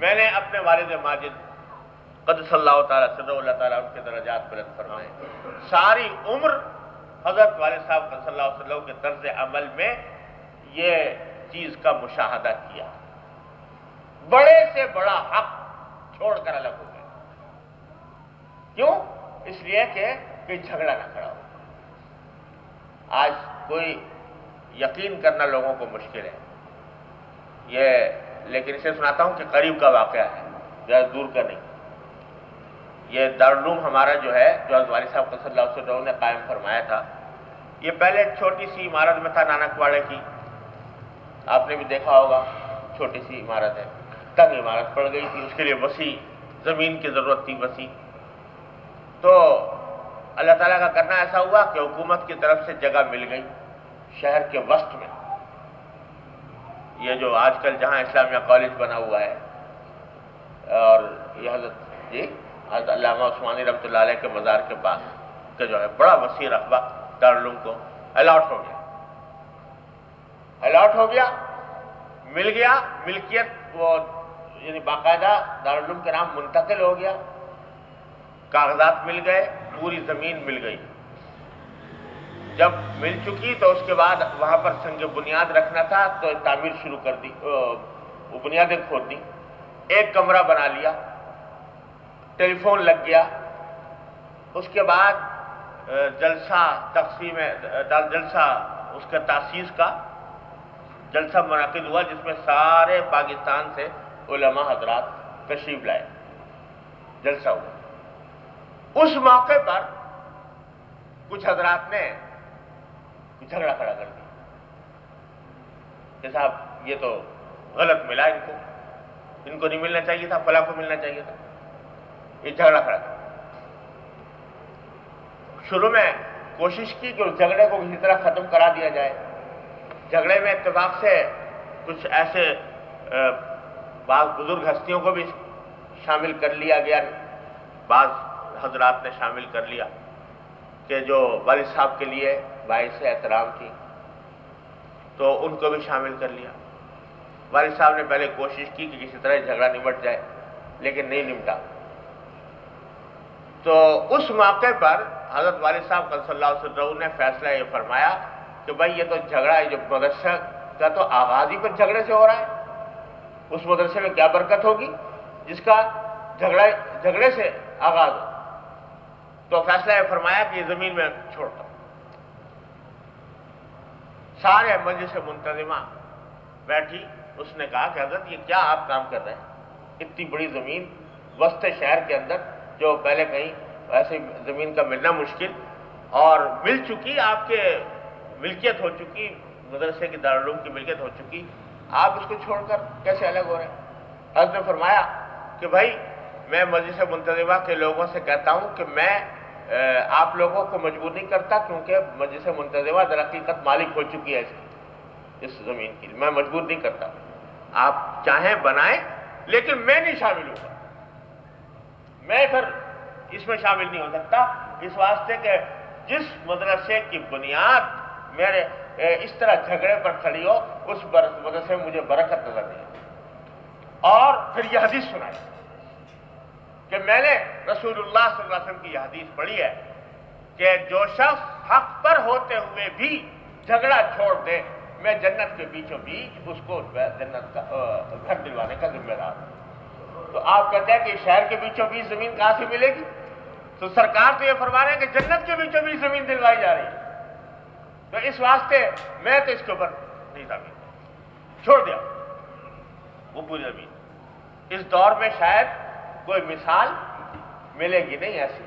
میں نے اپنے والد ماجد قدس اللہ تعالیٰ صدر اللہ تعالیٰ ان کے درجات بلند فرمائے، ساری عمر حضرت والد صاحب صلی اللہ علیہ وسلم کے طرز عمل میں یہ چیز کا مشاہدہ کیا، بڑے سے بڑا حق چھوڑ کر الگ ہو گئے۔ کیوں؟ اس لیے کہ جھگڑا نہ کھڑا ہو۔ آج کوئی یقین کرنا لوگوں کو مشکل ہے یہ، لیکن اسے سناتا ہوں کہ قریب کا واقعہ ہے، زیادہ دور کا نہیں۔ یہ دارالعلوم ہمارا جو ہے، جو حضرت والد صاحب صلی اللہ علیہ وسلم نے قائم فرمایا تھا، یہ پہلے چھوٹی سی عمارت میں تھا، نانک واڑے کی، آپ نے بھی دیکھا ہوگا، چھوٹی سی عمارت ہے، تنگ عمارت پڑ گئی تھی، اس کے لیے وسیع زمین کی ضرورت تھی، وسیع۔ تو اللہ تعالیٰ کا کرنا ایسا ہوا کہ حکومت کی طرف سے جگہ مل گئی شہر کے وسط میں، یہ جو آج کل جہاں اسلامیہ کالج بنا ہوا ہے، اور یہ حضرت علامہ عثمانی رحمۃ اللہ علیہ کے مزار کے پاس کا جو ہے بڑا وسیع رقبہ دارالعلوم کو الاٹ ہو گیا، مل گیا، ملکیت وہ یعنی باقاعدہ دارالعلوم کے نام منتقل ہو گیا، کاغذات مل گئے، پوری زمین مل گئی۔ جب مل چکی تو اس کے بعد وہاں پر سنگ بنیاد رکھنا تھا، تو تعمیر شروع کر دی، وہ بنیادیں کھود دی، ایک کمرہ بنا لیا، ٹیلی فون لگ گیا۔ اس کے بعد جلسہ تقسیم جلسہ اس کا تاسیس کا جلسہ منعقد ہوا، جس میں سارے پاکستان سے علماء حضرات تشریف لائے، جلسہ ہوا۔ اس موقع پر کچھ حضرات نے جھگڑا کھڑا کر دیا کہ صاحب یہ تو غلط ملا، ان کو نہیں ملنا چاہیے تھا، فلاں کو ملنا چاہیے تھا، یہ جھگڑا کھڑا کر۔ شروع میں کوشش کی کہ اس جھگڑے کو کسی طرح ختم کرا دیا جائے۔ جھگڑے میں اتفاق سے کچھ ایسے بعض بزرگ ہستیوں کو بھی شامل کر لیا گیا، بعض حضرات نے شامل کر لیا کہ جو والد صاحب کے لیے باعث احترام تھی، تو ان کو بھی شامل کر لیا۔ والد صاحب نے پہلے کوشش کی کہ کسی طرح جھگڑا نمٹ جائے، لیکن نہیں نمٹا۔ تو اس موقع پر حضرت والد صاحب صلی اللہ علیہ وسلم نے فیصلہ یہ فرمایا کہ بھائی یہ تو جھگڑا ہے، جو مدرسہ کا تو آغاز ہی پر جھگڑے سے ہو رہا ہے، اس مدرسے میں کیا برکت ہوگی جس کا جھگڑے سے آغاز ہو۔ تو فیصلہ یہ فرمایا کہ یہ زمین میں چھوڑتا ہوں۔ سارے مجلس منتظمہ بیٹھی، اس نے کہا کہ حضرت یہ کیا آپ کام کر رہے ہیں، اتنی بڑی زمین وسط شہر کے اندر، جو پہلے کہیں ایسی زمین کا ملنا مشکل، اور مل چکی، آپ کے ملکیت ہو چکی، مدرسے کی دارالعلوم کی ملکیت ہو چکی، آپ اس کو چھوڑ کر کیسے الگ ہو رہے ہیں؟ حضرت نے فرمایا کہ بھائی میں مجلس منتظمہ کے لوگوں سے کہتا ہوں کہ میں آپ لوگوں کو مجبور نہیں کرتا، کیونکہ مجلس منتظمہ در حقیقت مالک ہو چکی ہے اس زمین کی، میں مجبور نہیں کرتا، آپ چاہیں بنائیں، لیکن میں نہیں شامل ہوں گا، میں پھر اس میں شامل نہیں ہو سکتا، اس واسطے کہ جس مدرسے کی بنیاد میرے اس طرح جھگڑے پر کھڑی ہو، اس مدرسے میں مجھے برکت نظر نہیں آتی۔ اور پھر یہ حدیث سنائی کہ میں نے رسول اللہ صلی اللہ علیہ وسلم کی یہ حدیث پڑھی ہے کہ جو شخص حق پر ہوتے ہوئے بھی جھگڑا چھوڑ دے، میں جنت کے بیچوں بیچ اس کو جنت کا گھر دلوانے کا ذمہ دار ہوں۔ تو آپ کہتے ہیں کہ شہر کے بیچوں بیچ زمین کہاں سے ملے گی؟ تو سرکار تو یہ فرما رہے ہیں کہ جنت کے بیچوں بیچ زمین دلوائی جا رہی ہے، تو اس واسطے میں تو اس کے اوپر نہیں زمین چھوڑ دیا وہ پوری زمین۔ اس دور میں شاید کوئی مثال ملے گی نہیں ایسی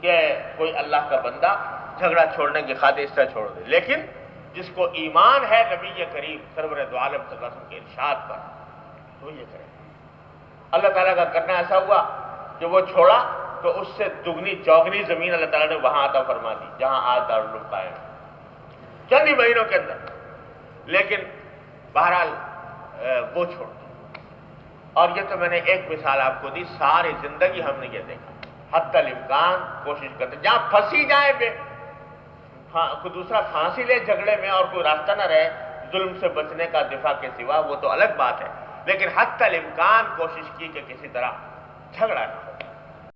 کہ کوئی اللہ کا بندہ جھگڑا چھوڑنے کی خاطر اس طرح چھوڑ دے، لیکن جس کو ایمان ہے نبی کریم سرور دو عالم صلی اللہ علیہ وسلم کے ارشاد پر، تو یہ کرے۔ اللہ تعالیٰ کا کرنا ایسا ہوا کہ وہ چھوڑا تو اس سے دگنی چوگنی زمین اللہ تعالیٰ نے وہاں عطا فرما دی جہاں آج دارالعلوم قائم ہے، چند ہی مہینوں کے اندر۔ لیکن بہرحال وہ چھوڑ دی۔ اور یہ تو میں نے ایک مثال آپ کو دی، ساری زندگی ہم نے یہ دیکھا، حتی الامکان کوشش کرتے جہاں پھنسی جائے کوئی دوسرا پھانسی لے جھگڑے میں اور کوئی راستہ نہ رہے ظلم سے بچنے کا دفاع کے سوا، وہ تو الگ بات ہے، لیکن حتی الامکان کوشش کی کہ کسی طرح جھگڑا نہ ہو۔